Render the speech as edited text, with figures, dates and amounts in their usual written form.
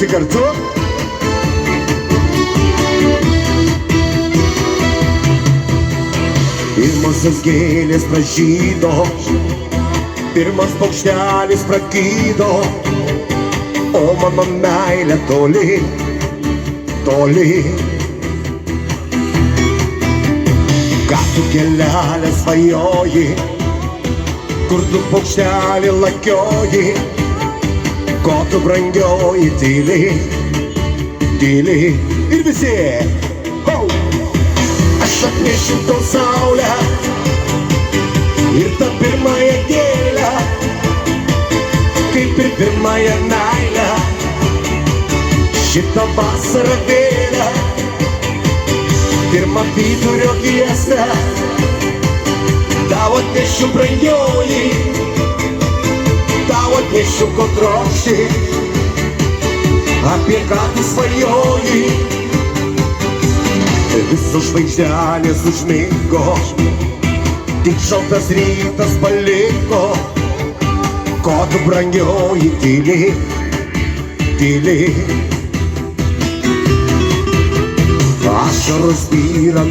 visi kartu. Pirmosios gėlės pražydo, pirmas paukštelis prakydo, o mano meilė toli, toli. Ką tu kelialę svajoji, kur tu paukštelį lakioji, ko tu brangioji tyli, tyli. Ir visi aš atnešiu tau saulę ir tą pirmąją gėlę, kaip ir pirmąją meilę, šitą vasarą vėlę, pirmą vidurio giesmę tau atnešiu brangioji, tau atnešiu ko trokšti, apie ką tu svajoji. Visos žvaigždelės užmigo, tik šaltas rytas paliko, ko tu brangioji tyli, tyli. Ašaros byra